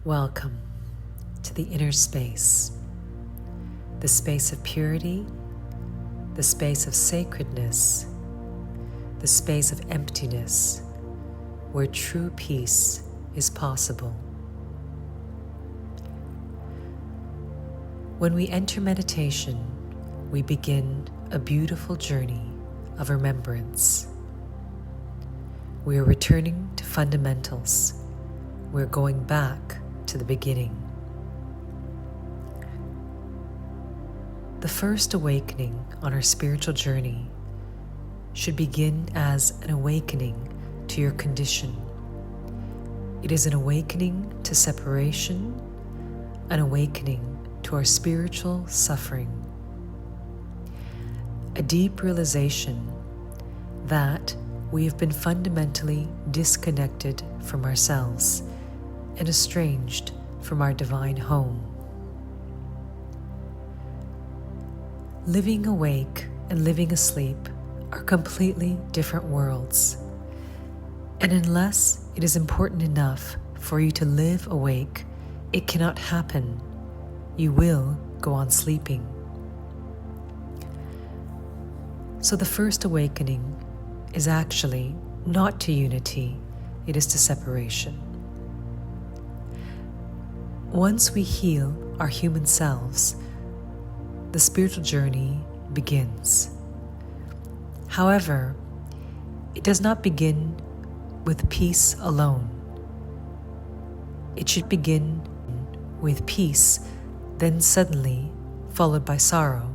Welcome to the inner space, the space of purity, the space of sacredness, the space of emptiness, where true peace is possible. When we enter meditation, we begin a beautiful journey of remembrance. We are returning to fundamentals. We're going back to the beginning. The first awakening on our spiritual journey should begin as an awakening to your condition. It is an awakening to separation, an awakening to our spiritual suffering. A deep realization that we have been fundamentally disconnected from ourselves and estranged from our divine home. Living awake and living asleep are completely different worlds. And unless it is important enough for you to live awake, it cannot happen. You will go on sleeping. So the first awakening is actually not to unity, it is to separation. Once we heal our human selves, the spiritual journey begins. However, it does not begin with peace alone. It should begin with peace, then suddenly followed by sorrow.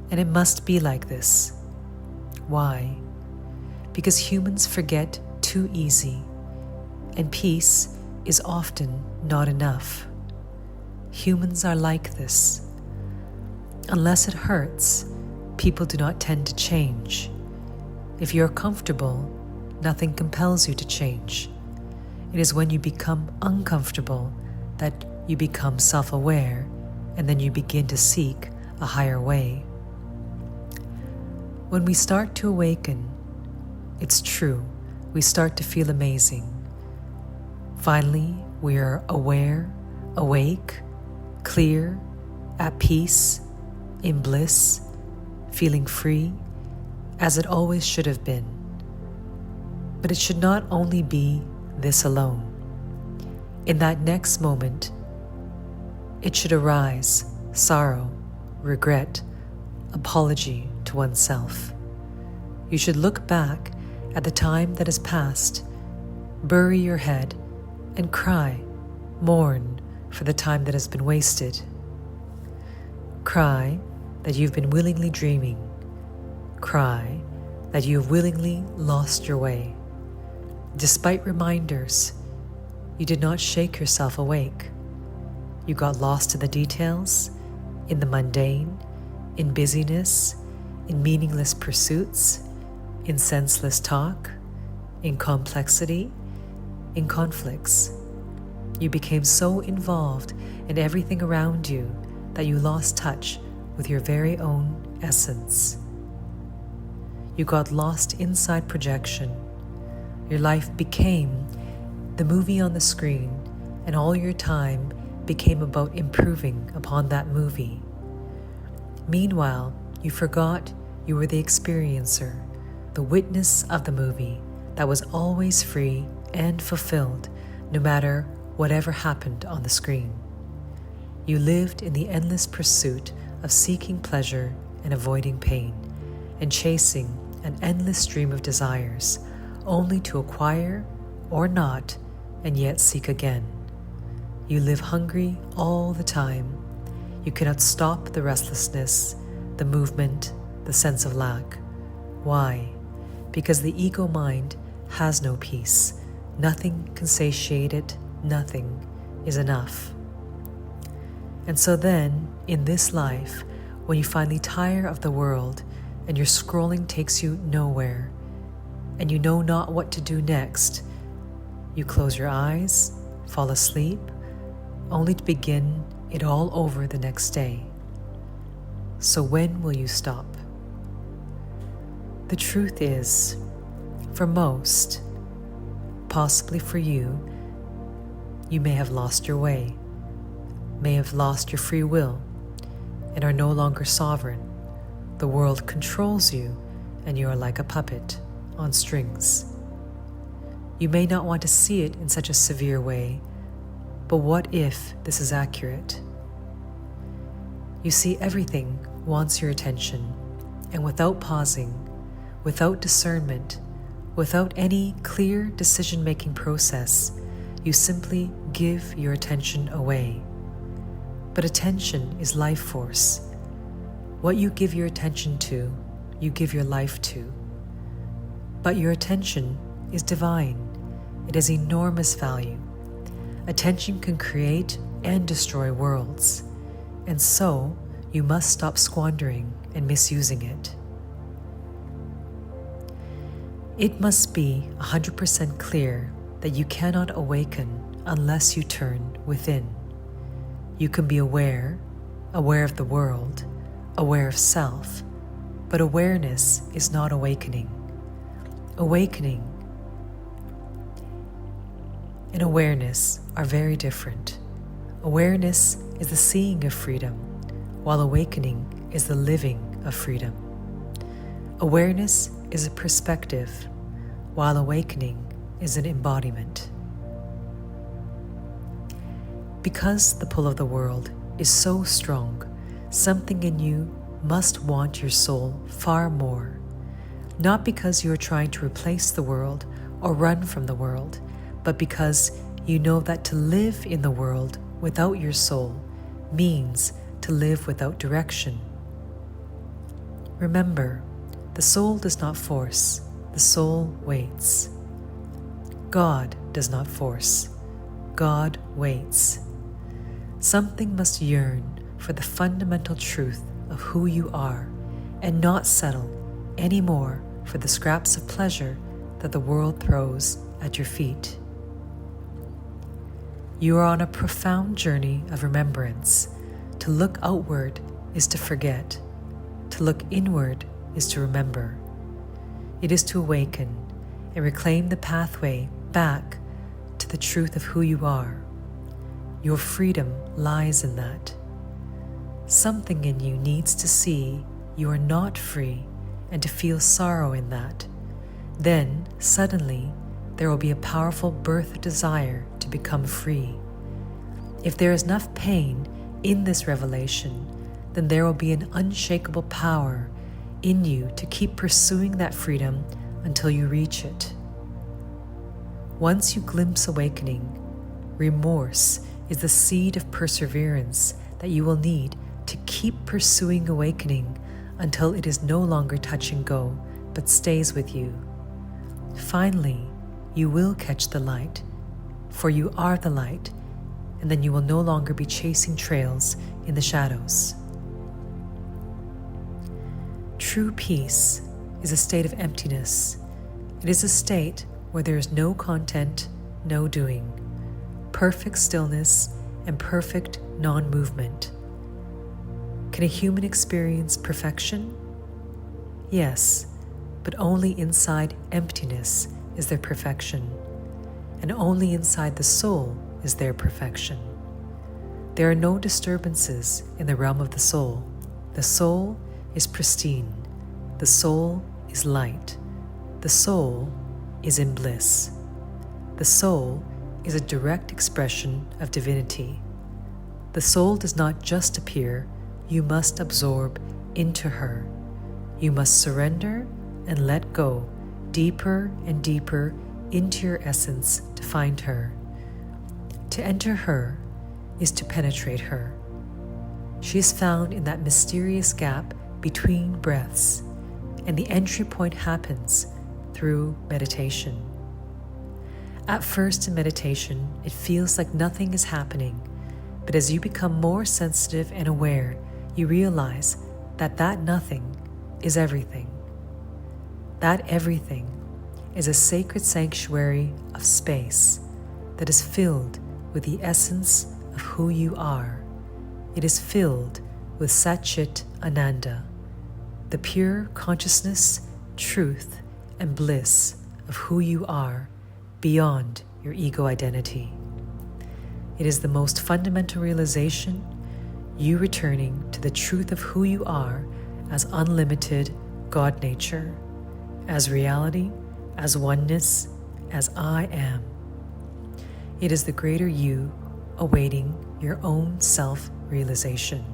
And it must be like this. Why? Because humans forget too easy, and peace is often not enough. Humans are like this. Unless it hurts, people do not tend to change. If you're comfortable, nothing compels you to change. It is when you become uncomfortable that you become self-aware, and then you begin to seek a higher way. When we start to awaken, it's true, we start to feel amazing. Finally, we are aware, awake, clear, at peace, in bliss, feeling free, as it always should have been. But it should not only be this alone. In that next moment, it should arise sorrow, regret, apology to oneself. You should look back at the time that has passed, bury your head, and cry, mourn for the time that has been wasted. Cry that you've been willingly dreaming. Cry that you have willingly lost your way. Despite reminders, you did not shake yourself awake. You got lost in the details, in the mundane, in busyness, in meaningless pursuits, in senseless talk, in complexity, in conflicts. You became so involved in everything around you that you lost touch with your very own essence. You got lost inside projection. Your life became the movie on the screen, and all your time became about improving upon that movie. Meanwhile, you forgot you were the experiencer, the witness of the movie that was always free and fulfilled, no matter whatever happened on the screen. You lived in the endless pursuit of seeking pleasure and avoiding pain, and chasing an endless stream of desires, only to acquire or not, and yet seek again. You live hungry all the time. You cannot stop the restlessness, the movement, the sense of lack. Why? Because the ego mind has no peace. Nothing can satiate it. Nothing is enough. And so then, in this life, when you finally tire of the world and your scrolling takes you nowhere, and you know not what to do next, you close your eyes, fall asleep, only to begin it all over the next day. So when will you stop? The truth is, for most, possibly for you, you may have lost your way, may have lost your free will, and are no longer sovereign. The world controls you, and you are like a puppet on strings. You may not want to see it in such a severe way, but what if this is accurate? You see, everything wants your attention, and without pausing, without discernment, without any clear decision-making process, you simply give your attention away. But attention is life force. What you give your attention to, you give your life to. But your attention is divine. It has enormous value. Attention can create and destroy worlds, and so you must stop squandering and misusing it. It must be 100% clear that you cannot awaken unless you turn within. You can be aware of the world, aware of self, but awareness is not awakening. Awakening and awareness are very different. Awareness is the seeing of freedom, while awakening is the living of freedom. Awareness is a perspective, while awakening is an embodiment. Because the pull of the world is so strong, something in you must want your soul far more. Not because you are trying to replace the world or run from the world, but because you know that to live in the world without your soul means to live without direction. Remember, the soul does not force, the soul waits. God does not force, God waits. Something must yearn for the fundamental truth of who you are and not settle anymore for the scraps of pleasure that the world throws at your feet. You are on a profound journey of remembrance. To look outward is to forget. To look inward is to remember. It is to awaken and reclaim the pathway back to the truth of who you are. Your freedom lies in that. Something in you needs to see you are not free and to feel sorrow in that. Then, suddenly, there will be a powerful birth desire to become free. If there is enough pain in this revelation, then there will be an unshakable power in you to keep pursuing that freedom until you reach it. Once you glimpse awakening, remorse is the seed of perseverance that you will need to keep pursuing awakening until it is no longer touch and go, but stays with you. Finally, you will catch the light, for you are the light, and then you will no longer be chasing trails in the shadows. True peace is a state of emptiness. It is a state where there is no content, no doing, perfect stillness, and perfect non-movement. Can a human experience perfection? Yes, but only inside emptiness is there perfection, and only inside the soul is there perfection. There are no disturbances in the realm of the soul. The soul is pristine. The soul is light. The soul is in bliss. The soul is a direct expression of divinity. The soul does not just appear, you must absorb into her. You must surrender and let go deeper and deeper into your essence to find her. To enter her is to penetrate her. She is found in that mysterious gap between breaths, and the entry point happens through meditation. At first in meditation, it feels like nothing is happening, but as you become more sensitive and aware, you realize that that nothing is everything. That everything is a sacred sanctuary of space that is filled with the essence of who you are. It is filled with Satchit Ananda, the pure consciousness, truth, and bliss of who you are beyond your ego identity. It is the most fundamental realization, you returning to the truth of who you are as unlimited God nature, as reality, as oneness, as I am. It is the greater you awaiting your own self-realization.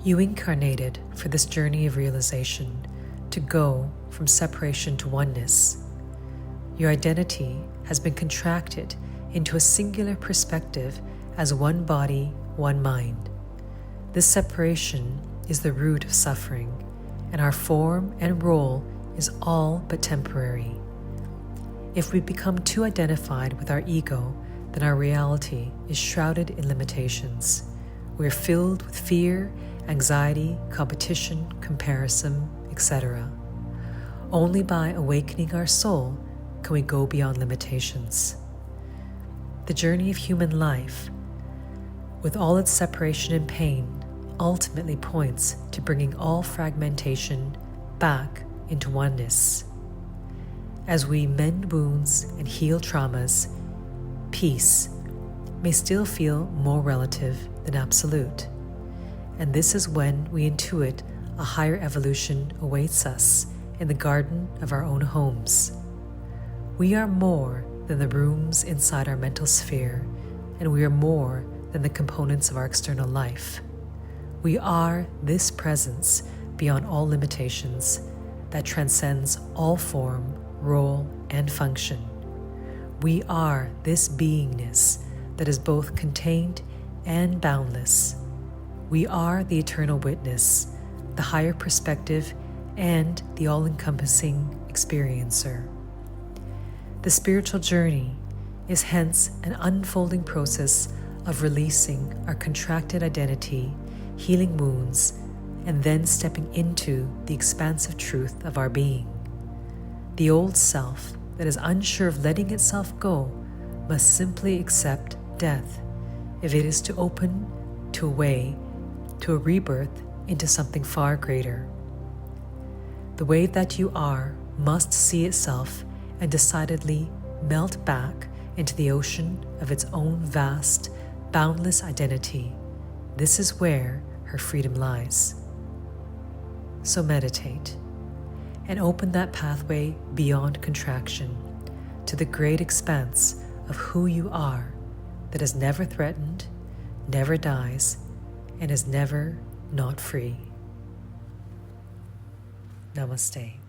You incarnated for this journey of realization to go from separation to oneness. Your identity has been contracted into a singular perspective as one body, one mind. This separation is the root of suffering, and our form and role is all but temporary. If we become too identified with our ego, then our reality is shrouded in limitations. We are filled with fear, anxiety, competition, comparison, etc. Only by awakening our soul can we go beyond limitations. The journey of human life, with all its separation and pain, ultimately points to bringing all fragmentation back into oneness. As we mend wounds and heal traumas, peace may still feel more relative than absolute. And this is when we intuit a higher evolution awaits us in the garden of our own homes. We are more than the rooms inside our mental sphere, and we are more than the components of our external life. We are this presence beyond all limitations that transcends all form, role, and function. We are this beingness that is both contained and boundless. We are the eternal witness, the higher perspective, and the all-encompassing experiencer. The spiritual journey is hence an unfolding process of releasing our contracted identity, healing wounds, and then stepping into the expansive truth of our being. The old self that is unsure of letting itself go must simply accept death if it is to open to a way to a rebirth into something far greater. The wave that you are must see itself and decidedly melt back into the ocean of its own vast, boundless identity. This is where her freedom lies. So meditate and open that pathway beyond contraction to the great expanse of who you are that is never threatened, never dies, and is never not free. Namaste.